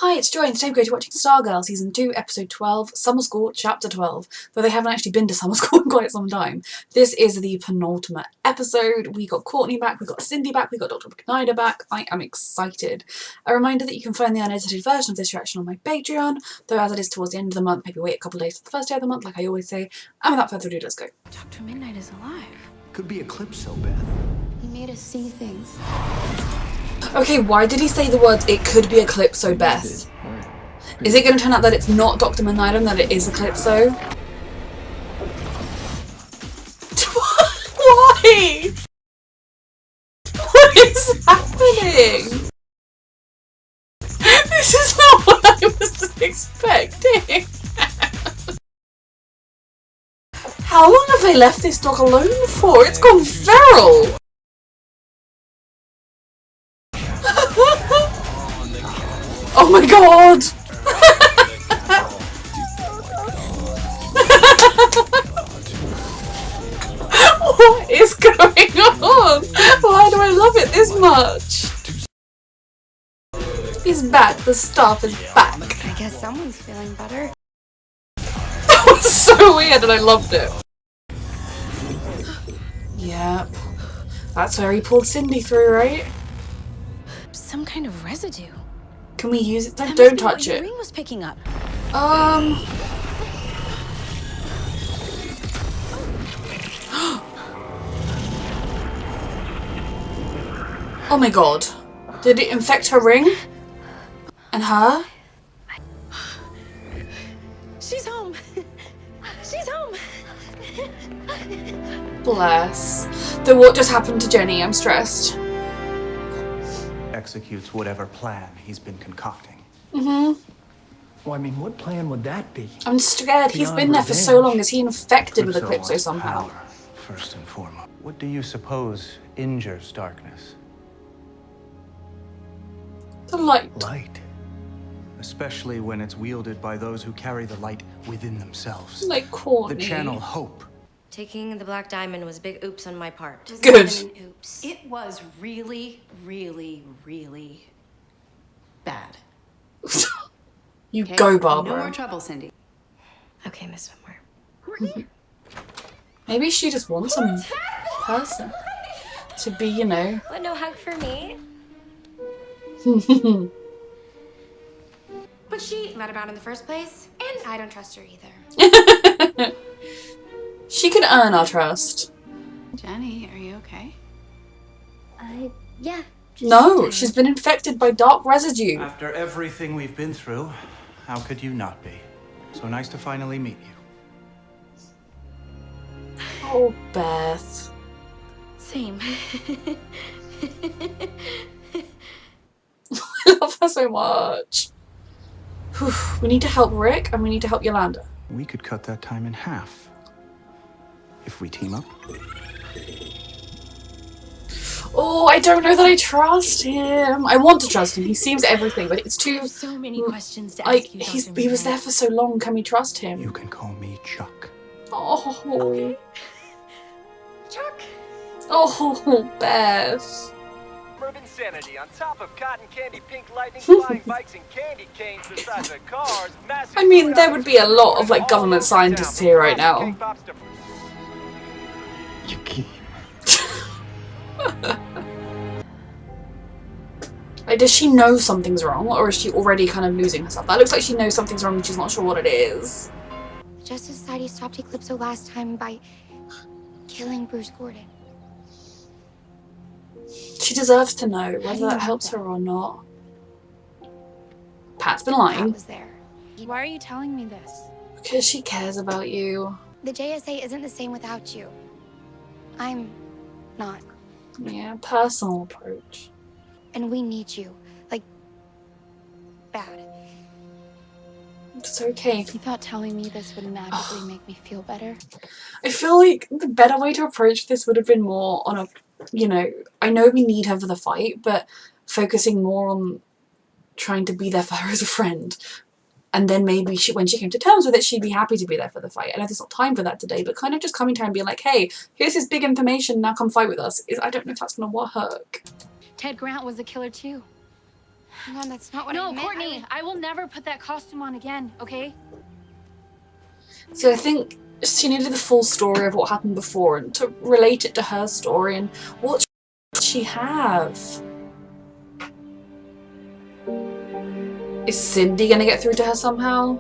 Hi, it's Joy, and today we're going to be watching Stargirl Season 2, Episode 12, Summer School, Chapter 12, though they haven't actually been to summer school in quite some time. This is the penultimate episode. We got Courtney back, we got Cindy back, we got Dr. McNider back. I am excited. A reminder that you can find the unedited version of this reaction on my Patreon, though as it is towards the end of the month, maybe wait a couple of days for the first day of the month, like I always say. And without further ado, let's go. Dr. Midnight is alive. Could be Eclipso, Beth. He made us see things. Okay, why did he say the words, it could be Eclipso, Beth? Is it going to turn out that it's not Dr. Midnight and that it is Eclipso? Why? What is happening? This is not what I was expecting. How long have they left this dog alone for? It's gone feral. Oh my god! What is going on? Why do I love it this much? He's back, the staff is back. I guess someone's feeling better. That was so weird and I loved it. Yep. That's where he pulled Cindy through, right? Some kind of residue. Can we use it? Don't touch it. Ring was picking up. Oh my god. Did it infect her ring? And her? She's home. She's home. Bless. Then what just happened to Jenny? I'm stressed. Executes whatever plan he's been concocting. Well, I mean, what plan would that be? I'm scared. He's been there for so long. Is he infected with Eclipso somehow? Power, first and foremost. What do you suppose injures darkness? The light. Light. Especially when it's wielded by those who carry the light within themselves. Like Courtney. The channel hope. Taking the Black Diamond was a big oops on my part. Good. Oops. It was really, really, really bad. You Okay? go, No Barbara. more trouble, Cindy. Okay, Miss Whitmore. Maybe she just wants some person to be, you know. What, no hug for me? But she let him out in the first place, and I don't trust her either. She can earn our trust. Jenny, are you okay? Yeah. No, she's been infected by dark residue. After everything we've been through, how could you not be? So nice to finally meet you. Oh, Beth. Same. I love her so much. Whew. We need to help Rick and we need to help Yolanda. We could cut that time in half. If we team up. Oh, I don't know that I trust him. I want to trust him. He seems everything, but it's too... So many questions to Like, ask you, he was there for so long. Can we trust You him? can call me Chuck. Oh. Okay. Chuck. Oh, Beth. Urban insanity on top of cotton candy, pink lightning, flying bikes, and candy canes the size of cars. I mean, there would be a lot of, like, government scientists here right now. Like, does she know something's wrong, or is she already kind of losing herself? That looks like she knows something's wrong and she's not sure what it is. Justice Society stopped Eclipso last time by killing Bruce Gordon. She deserves to know do whether you that know helps that? her or not. Pat's been Pat lying was there. Why are you telling me this? because she cares about you. The JSA isn't the same without you. I'm not. Yeah, personal approach. And we need you. Like, bad. It's okay. You thought telling me this would magically make me feel better? I feel like the better way to approach this would have been more on a, you know, I know we need her for the fight, but focusing more on trying to be there for her as a friend. And then maybe when she came to terms with it, she'd be happy to be there for the fight. I know there's not time for that today, but kind of just coming to her and being like, hey, here's this big information, now come fight with us. I don't know if that's going to work. Ted Grant was a killer too. Hang on, that's not what I No, meant. Courtney, I will never put that costume on again, okay? So I think she needed the full story of what happened before and to relate it to her story and what did she have. Is Cindy gonna get through to her somehow?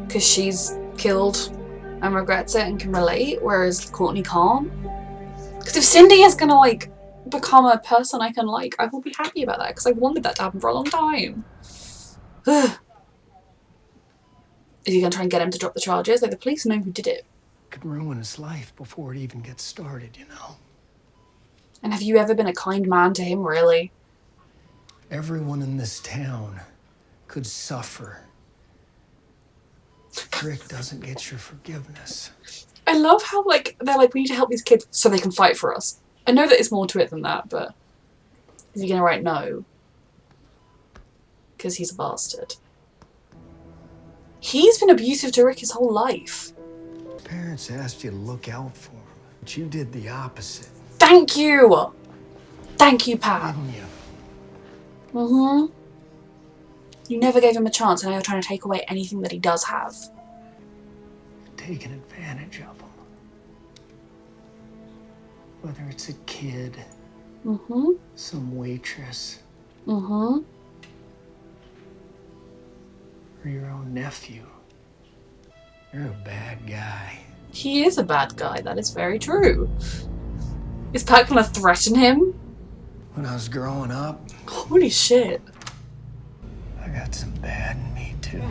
Because she's killed and regrets it and can relate, whereas Courtney can't. Because if Cindy is gonna like become a person I can like, I will be happy about that because I've wanted that to happen for a long time. Is he gonna try and get him to drop the charges? Like the police know who did it. Could ruin his life before it even gets started, you know? And have you ever been a kind man to him, really? Everyone in this town could suffer. Rick doesn't get your forgiveness. I love how like they're like, we need to help these kids so they can fight for us. I know that it's more to it than that, but is he gonna write no? Because he's a bastard. He's been abusive to Rick his whole life. Parents asked you to look out for him, but you did the opposite, Thank you! Thank you, Pat. didn't you? Mm-hmm. You never gave him a chance, and now you're trying to take away anything that he does have. Taking advantage of him. Whether it's a kid, Mm-hmm. some waitress, Mm-hmm. or your own nephew. You're a bad guy. He is a bad guy, that is very true. Is Pat gonna threaten him? When I was growing up, Holy shit. I got some bad in me too.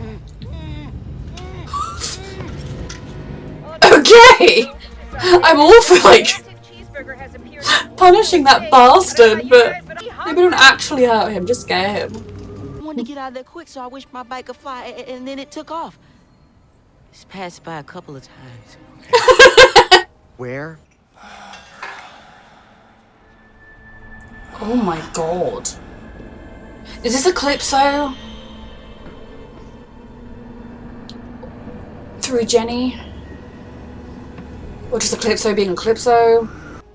Okay! I'm all for, like, punishing that bastard, but maybe don't actually hurt him, just scare him. I wanted to get out of there quick, so I wished my bike could fly, and then it took off. It's passed by a couple of times. Where? Oh my god. Is this Eclipso? Through Jenny? Or just Eclipso being Eclipso?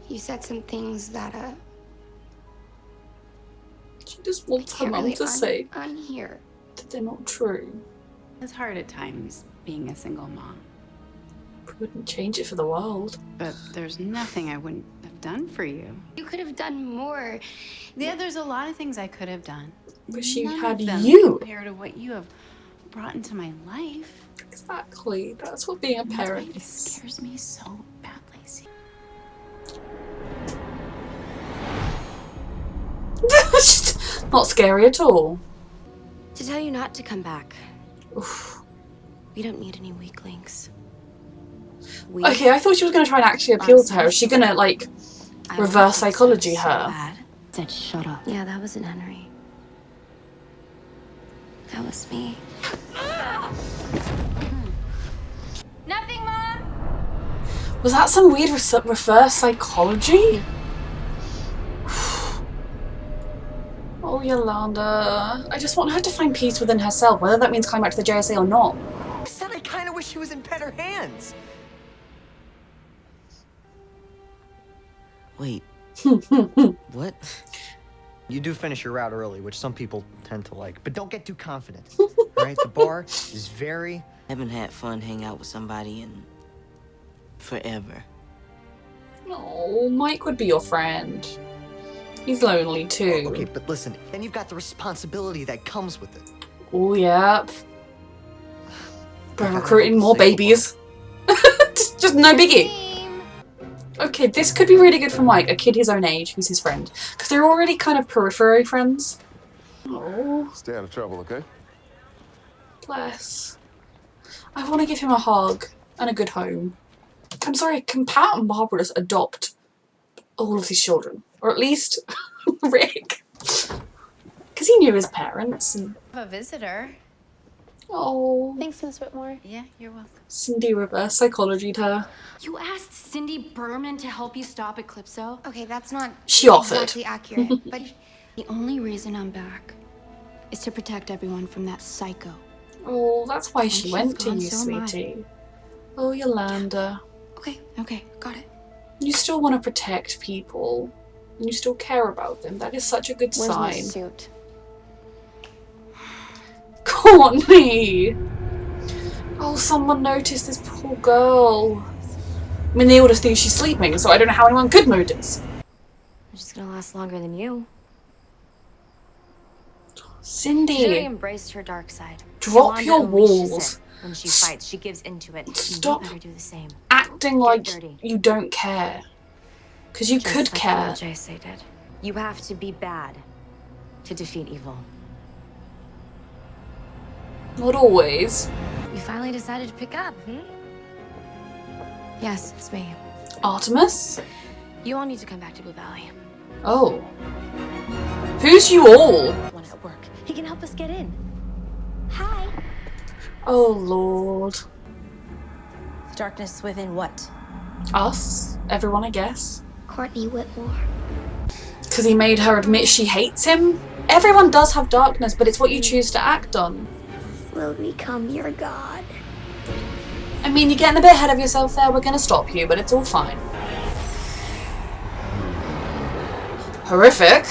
You said some things that She just wants her can't mum really to say unhear. that they're not true. It's hard at times being a single mom, Wouldn't change it for the world. but there's nothing I wouldn't have done for you. You could have done more. Yeah, there's a lot of things I could have done. But she None had of them you. compared to what you have brought into my life. Exactly. That's what being a That's why parent it is. scares me so badly. See? It's not scary at all. To tell you not to come back. Oof. We don't need any weaklings. Okay, I thought she was going to try and actually appeal to her. Is she going to, like, reverse psychology her? Said shut up. Yeah, that wasn't Henry. That was me. Nothing, Mom! Was that some weird reverse psychology? Oh, Yolanda. I just want her to find peace within herself, whether that means coming back to the JSA or not. I said I kind of wish she was in better hands. Wait. What? You do finish your route early, which some people tend to like, but don't get too confident. Right? The bar is very... I haven't had fun hanging out with somebody in forever. Oh, Mike would be your friend. He's lonely too. Okay, but listen, then you've got the responsibility that comes with it. Oh, yep. We're I gotta recruiting help more save the babies. just no biggie. Okay, this could be really good for Mike, a kid his own age who's his friend. Because they're already kind of periphery friends. Oh, Stay out of trouble, okay? bless. I want to give him a hug and a good home. I'm sorry, can Pat and Barbara just adopt all of these children? Or at least Rick. Because he knew his parents. And... A visitor. oh, Thanks, Miss Whitmore. Yeah, you're welcome. Cindy reverse psychologied her. You asked Cindy Berman to help you stop Eclipso? Okay, that's not She offered. exactly accurate, but The only reason I'm back is to protect everyone from that psycho. Oh, that's why she she's went to gone, you, so am I. sweetie. Oh, Yolanda. Okay, got it. You still want to protect people. and you still care about them. That is such a good Where's my sign. suit? Courtney! Oh, someone noticed this poor girl. I mean, they all just think she's sleeping, so I don't know how anyone could notice. I'm just gonna last longer than you. Cindy, She's already embraced her dark side. drop Yolanda your unleashes walls. it. When she fights, she gives into it. Stop You better do the same. acting like dirty. you don't care. Because you could Just like care. Jay did. You have to be bad to defeat evil. Not always. You finally decided to pick up, Yes, it's me. Artemis? You all need to come back to Blue Valley. Oh. Who's you all? One at work. He can help us get in. Hi. Oh, Lord. Darkness within what? Us? Everyone, I guess. Courtney Whitmore. Because he made her admit she hates him? Everyone does have darkness, but it's what you choose to act on. Will become your god. I mean, you're getting a bit ahead of yourself there. We're going to stop you, but it's all fine. Horrific.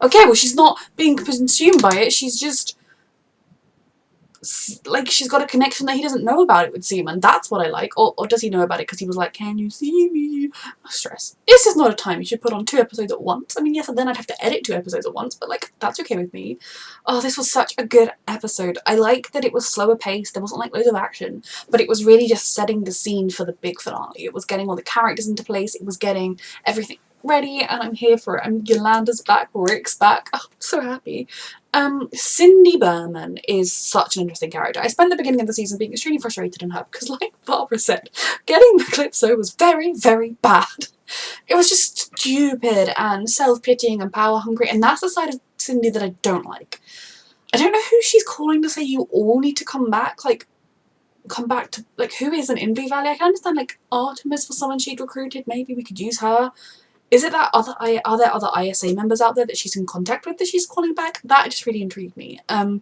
Okay, well, she's not being consumed by it. She's just... like, she's got a connection that he doesn't know about, it would seem, and that's what I like. Or does he know about it because he was like, can you see me? Stress. This is not a time you should put on 2 episodes at once. I mean, yes, and then I'd have to edit 2 episodes at once, but, like, that's okay with me. Oh, this was such a good episode. I like that it was slower paced. There wasn't, like, loads of action, but it was really just setting the scene for the big finale. It was getting all the characters into place. It was getting everything ready, and I'm here for it. And Yolanda's back. Rick's back. Oh, I'm so happy. Cindy Berman is such an interesting character. I spent the beginning of the season being extremely frustrated in her because, like Barbara said, getting the Eclipso was very, very bad. It was just stupid and self-pitying and power-hungry, and that's the side of Cindy that I don't like. I don't know who she's calling to say you all need to come back, like, come back to, like, who isn't in Blue Valley? I can understand, like, Artemis was someone she'd recruited, maybe we could use her. Is it that are there other ISA members out there that she's in contact with that she's calling back? That just really intrigued me. But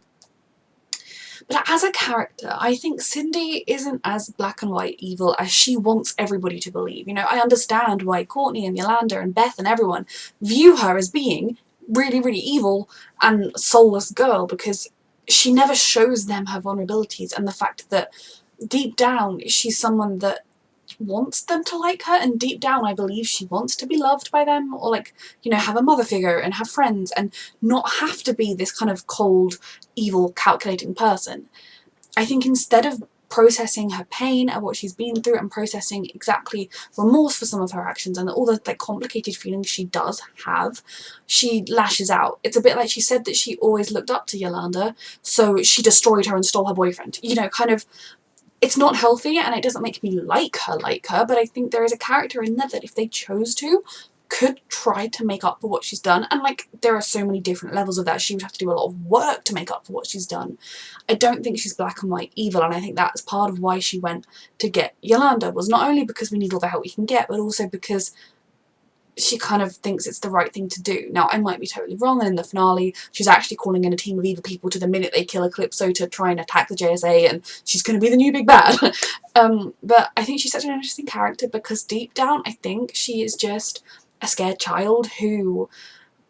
as a character, I think Cindy isn't as black and white evil as she wants everybody to believe. You know, I understand why Courtney and Yolanda and Beth and everyone view her as being really, really evil and soulless girl, because she never shows them her vulnerabilities and the fact that deep down she's someone that wants them to like her, and deep down I believe she wants to be loved by them, or, like, you know, have a mother figure and have friends and not have to be this kind of cold, evil, calculating person. I think instead of processing her pain and what she's been through and processing exactly remorse for some of her actions and all the, like, complicated feelings she does have, she lashes out. It's a bit like she said that she always looked up to Yolanda, so she destroyed her and stole her boyfriend. You know, kind of, it's not healthy and it doesn't make me like her, but I think there is a character in there that if they chose to, could try to make up for what she's done. And, like, there are so many different levels of that. She would have to do a lot of work to make up for what she's done. I don't think she's black and white evil, and I think that's part of why she went to get Yolanda, was not only because we need all the help we can get, but also because she kind of thinks it's the right thing to do. Now, I might be totally wrong, and in the finale, she's actually calling in a team of evil people to the minute they kill Eclipso to try and attack the JSA, and she's going to be the new big bad. But I think she's such an interesting character because deep down, I think she is just a scared child who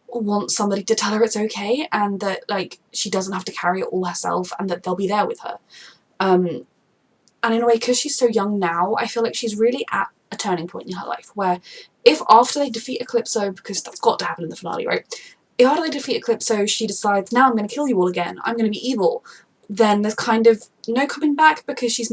wants somebody to tell her it's okay, and that, like, she doesn't have to carry it all herself, and that they'll be there with her. And in a way, because she's so young now, I feel like she's really at a turning point in her life where if after they defeat Eclipso, because that's got to happen in the finale, right? If after they defeat Eclipso she decides, now I'm going to kill you all again, I'm going to be evil, then there's kind of no coming back, because she's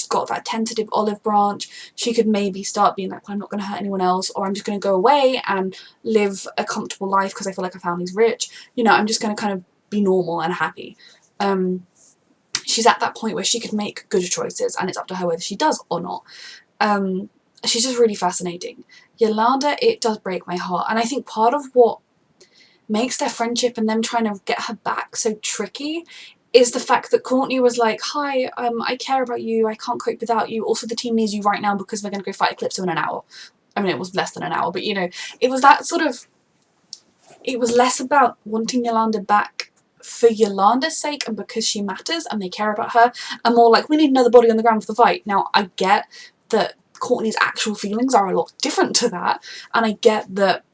got that tentative olive branch. She could maybe start being like, well, I'm not going to hurt anyone else, or I'm just going to go away and live a comfortable life because I feel like our family's rich. You know, I'm just going to kind of be normal and happy. She's at that point where she could make good choices, and it's up to her whether she does or not. She's just really fascinating. Yolanda, it does break my heart, and I think part of what makes their friendship and them trying to get her back so tricky is the fact that Courtney was like, hi, I care about you, I can't cope without you, also the team needs you right now because we're going to go fight Eclipso in an hour. I mean, it was less than an hour, but, you know, it was that sort of, it was less about wanting Yolanda back for Yolanda's sake and because she matters and they care about her, and more like, we need another body on the ground for the fight. Now, I get that Courtney's actual feelings are a lot different to that, and I get that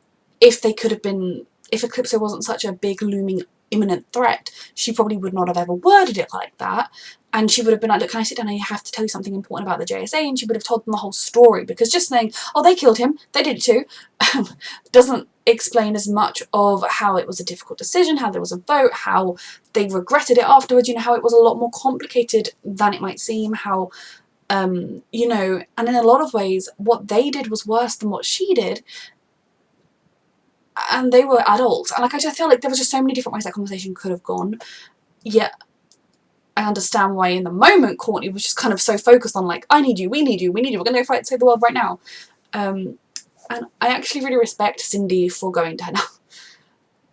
if Eclipso wasn't such a big looming imminent threat, she probably would not have ever worded it like that, and she would have been like, look, can I sit down, I have to tell you something important about the JSA, and she would have told them the whole story, because just saying, oh, they killed him, they did it too, doesn't explain as much of how it was a difficult decision, how there was a vote, how they regretted it afterwards, you know, how it was a lot more complicated than it might seem, how you know, and in a lot of ways what they did was worse than what she did, and they were adults, and like I just feel like there was just so many different ways that conversation could have gone. Yet I understand why in the moment Courtney was just kind of so focused on like, I need you, we need you, we need you, we're gonna go fight to save the world right now. And I actually really respect Cindy for going to her now.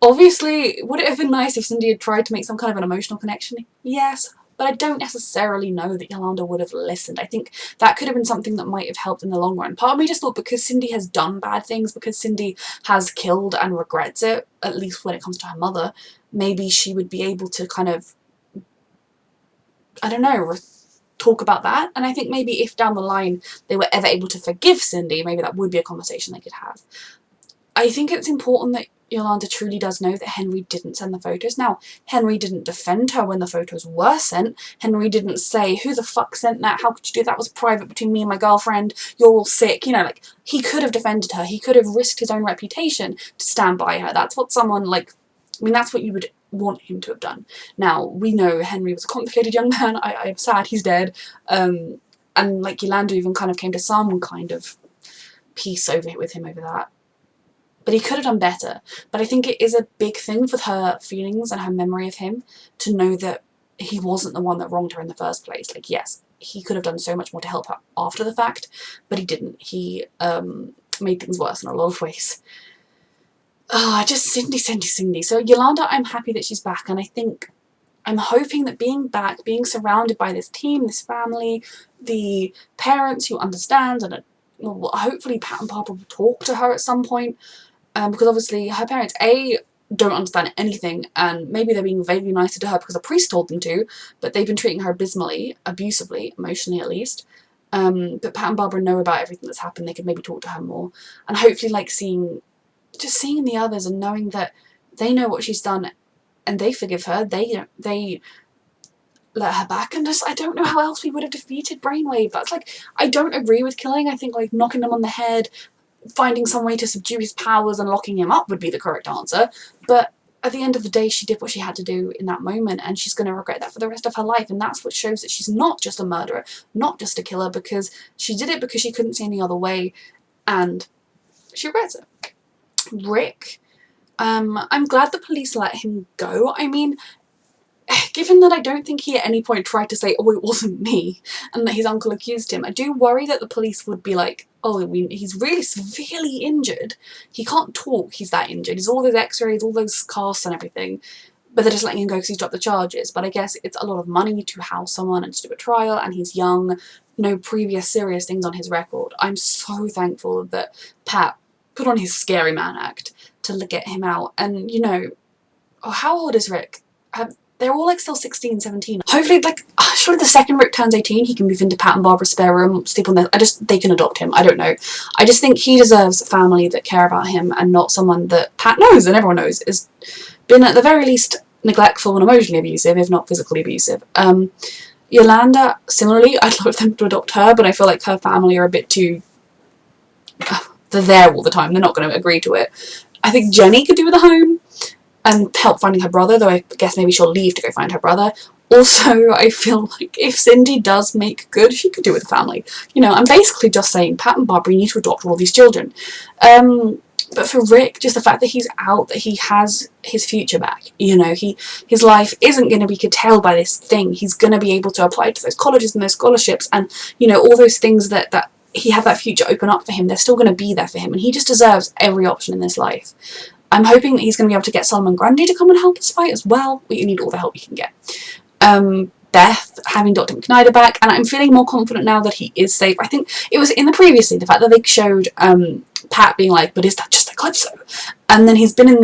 Obviously, would it have been nice if Cindy had tried to make some kind of an emotional connection? Yes, but I don't necessarily know that Yolanda would have listened. I think that could have been something that might have helped in the long run. Part of me just thought because Cindy has done bad things, because Cindy has killed and regrets it, at least when it comes to her mother, maybe she would be able to kind of, I don't know, talk about that. And I think maybe if down the line they were ever able to forgive Cindy, maybe that would be a conversation they could have. I think it's important that Yolanda truly does know that Henry didn't send the photos. Now, Henry didn't defend her when the photos were sent. Henry didn't say, who the fuck sent that? How could you do that? That was private between me and my girlfriend. You're all sick. You know, like, he could have defended her. He could have risked his own reputation to stand by her. That's what someone, like, I mean, that's what you would want him to have done. Now, we know Henry was a complicated young man. I'm sad he's dead. And, like, Yolanda even kind of came to some kind of peace with him over that. But he could have done better. But I think it is a big thing for her feelings and her memory of him to know that he wasn't the one that wronged her in the first place. Like, yes, he could have done so much more to help her after the fact, but he didn't. He made things worse in a lot of ways. Oh, just Cindy. So Yolanda, I'm happy that she's back, and I think I'm hoping that being back, being surrounded by this team, this family, the parents who understand, and well, hopefully Pat and Papa will talk to her at some point. Because obviously her parents, A, don't understand anything, and maybe they're being vaguely nicer to her because a priest told them to, but they've been treating her abusively, emotionally at least. But Pat and Barbara know about everything that's happened. They could maybe talk to her more. And hopefully, like, seeing the others and knowing that they know what she's done and they forgive her, they let her back. And just, I don't know how else we would have defeated Brainwave. That's like, I don't agree with killing. I think, like, knocking them on the head, finding some way to subdue his powers and locking him up would be the correct answer. But at the end of the day, she did what she had to do in that moment, and she's going to regret that for the rest of her life. And that's what shows that she's not just a murderer, not just a killer, because she did it because she couldn't see any other way, and she regrets it. Rick, I'm glad the police let him go. I mean, given that I don't think he at any point tried to say, oh, it wasn't me, and that his uncle accused him, I do worry that the police would be like, oh, he's really severely injured. He can't talk, he's that injured. He's all those x-rays, all those casts and everything, but they're just letting him go because he's dropped the charges. But I guess it's a lot of money to house someone and to do a trial, and he's young, no previous serious things on his record. I'm so thankful that Pat put on his scary man act to get him out. And, you know, oh, how old is Rick? They're all like still 16, 17. Hopefully, like, surely the second Rick turns 18, he can move into Pat and Barbara's spare room, sleep on their, they can adopt him. I don't know. I just think he deserves a family that care about him and not someone that Pat knows and everyone knows has been at the very least neglectful and emotionally abusive, if not physically abusive. Yolanda, similarly, I'd love them to adopt her, but I feel like her family are a bit too, they're there all the time. They're not going to agree to it. I think Jenny could do with a home and help finding her brother, though I guess maybe she'll leave to go find her brother. Also, I feel like if Cindy does make good, she could do with a family. You know, I'm basically just saying, Pat and Barbara, you need to adopt all these children. But for Rick, just the fact that he's out, that he has his future back, you know, his life isn't going to be curtailed by this thing. He's going to be able to apply to those colleges and those scholarships and, you know, all those things that he had that future open up for him. They're still going to be there for him, and he just deserves every option in this life. I'm hoping that he's going to be able to get Solomon Grundy to come and help us fight as well. We need all the help we can get. Beth, having Dr. McNider back, and I'm feeling more confident now that he is safe. I think it was in the previously, the fact that they showed Pat being like, but is that just Eclipso? And then he's been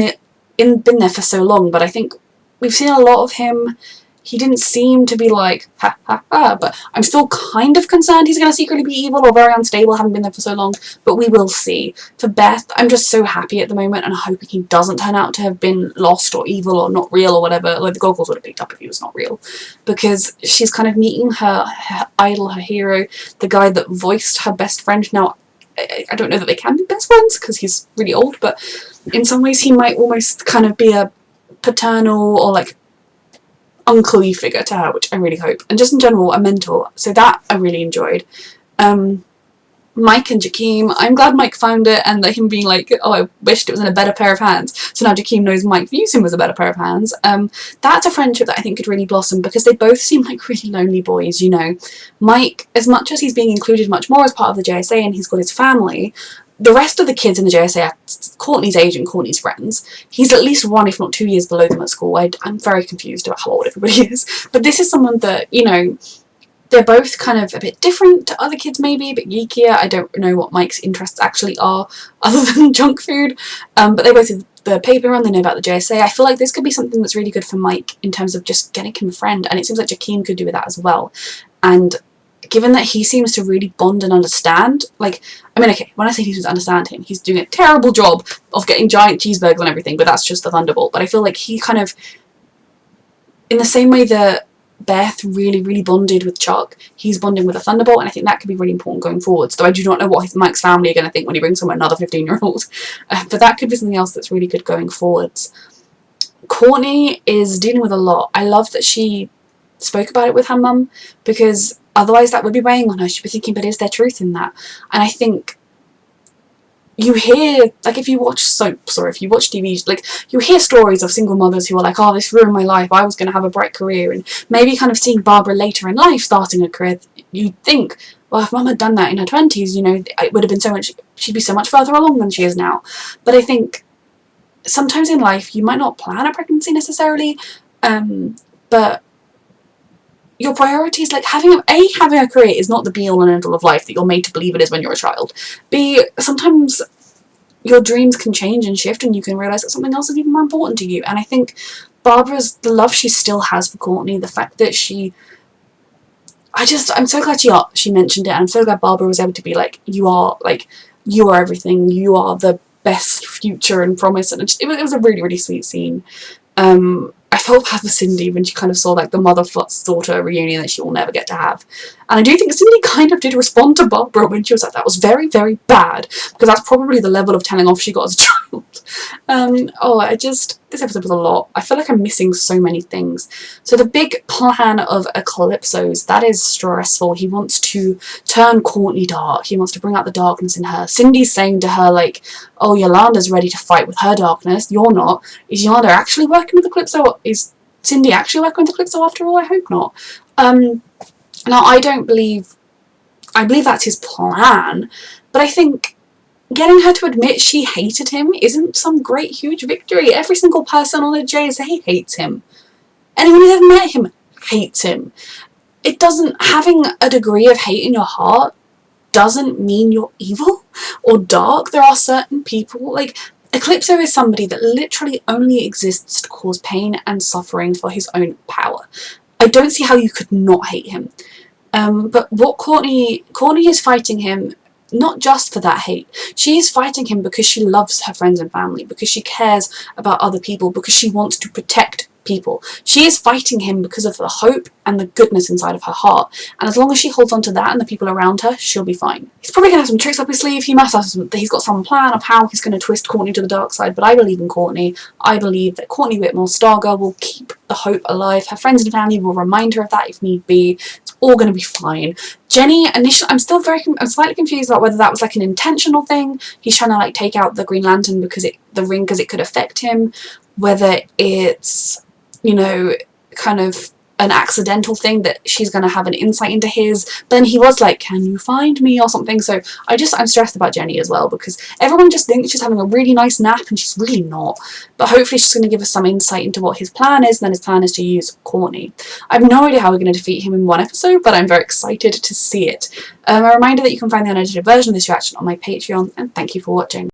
been there for so long, but I think we've seen a lot of him he didn't seem to be like, ha ha ha, but I'm still kind of concerned he's going to secretly be evil or very unstable, having been there for so long, but we will see. For Beth, I'm just so happy at the moment and hoping he doesn't turn out to have been lost or evil or not real or whatever. Like, the goggles would have picked up if he was not real, because she's kind of meeting her idol, her hero, the guy that voiced her best friend. Now, I don't know that they can be best friends because he's really old, but in some ways he might almost kind of be a paternal or like uncle-y figure to her, which I really hope, and just in general a mentor, so that I really enjoyed. Mike and Jakeem, I'm glad Mike found it, and that him being like, oh, I wished it was in a better pair of hands, so now Jakeem knows Mike views him as a better pair of hands. That's a friendship that I think could really blossom, because they both seem like really lonely boys, you know. Mike, as much as he's being included much more as part of the JSA and he's got his family, the rest of the kids in the JSA are Courtney's age and Courtney's friends. He's at least 1, if not 2 years below them at school. I'm very confused about how old everybody is, but this is someone that, you know, they're both kind of a bit different to other kids, maybe a bit geekier. I don't know what Mike's interests actually are other than junk food, but they both have the paper on, they know about the JSA. I feel like this could be something that's really good for Mike in terms of just getting him a friend, and it seems like Jakeem could do with that as well. And given that he seems to really bond and understand, like, I mean, okay, when I say he seems to understand him, he's doing a terrible job of getting giant cheeseburgers and everything, but that's just the Thunderbolt. But I feel like he kind of, in the same way that Beth really bonded with Chuck, he's bonding with a Thunderbolt, and I think that could be really important going forwards, though I do not know what Mike's family are going to think when he brings home another 15-year-old. But that could be something else that's really good going forwards. Courtney is dealing with a lot. I love that she spoke about it with her mum, because otherwise that would be weighing on her. She'd be thinking, but is there truth in that? And I think you hear, like, if you watch soaps or if you watch TV, like, you hear stories of single mothers who are like, oh, this ruined my life, I was going to have a bright career, and maybe kind of seeing Barbara later in life starting a career, you'd think, well, if mum had done that in her 20s, you know, it would have been so much, she'd be so much further along than she is now. But I think sometimes in life you might not plan a pregnancy necessarily, but your priorities, like having a career is not the be-all and end-all of life that you're made to believe it is when you're a child. B, sometimes your dreams can change and shift, and you can realise that something else is even more important to you. And I think Barbara's, the love she still has for Courtney, the fact that I'm so glad she mentioned it, and I'm so glad Barbara was able to be like, you are everything, you are the best future and promise, and it was a really sweet scene. I felt bad for Cindy when she kind of saw like the mother-daughter reunion that she will never get to have. And I do think Cindy kind of did respond to Barbara when she was like, that was very bad, because that's probably the level of telling off she got as a child. This episode was a lot. I feel like I'm missing so many things. So the big plan of Eclipso's, that is stressful. He wants to turn Courtney dark. He wants to bring out the darkness in her. Cindy's saying to her like, oh, Yolanda's ready to fight with her darkness. You're not. Is Yolanda actually working with Eclipso? Is Cindy actually working with Eclipso after all? I hope not. Now, I believe that's his plan, but I think getting her to admit she hated him isn't some great huge victory. Every single person on the JSA hates him. Anyone who's ever met him hates him. It doesn't, having a degree of hate in your heart doesn't mean you're evil or dark. There are certain people, like, Eclipso is somebody that literally only exists to cause pain and suffering for his own power. I don't see how you could not hate him. But what Courtney is fighting him not just for that hate. She is fighting him because she loves her friends and family, because she cares about other people, because she wants to protect people. She is fighting him because of the hope and the goodness inside of her heart, and as long as she holds on to that and the people around her, she'll be fine. He's probably going to have some tricks up his sleeve. He must have he's got some plan of how he's going to twist Courtney to the dark side, but I believe in Courtney. I believe that Courtney Whitmore, Stargirl, will keep the hope alive. Her friends and family will remind her of that if need be. It's all going to be fine. Jenny, initially, I'm slightly confused about whether that was like an intentional thing. He's trying to like take out the Green Lantern because it could affect him, whether it's, you know, kind of an accidental thing that she's going to have an insight into his. But then he was like, can you find me or something? So I'm stressed about Jenny as well, because everyone just thinks she's having a really nice nap and she's really not. But hopefully she's going to give us some insight into what his plan is, and then his plan is to use Courtney. I have no idea how we're going to defeat him in one episode, but I'm very excited to see it. A reminder that you can find the unedited version of this reaction on my Patreon, and thank you for watching.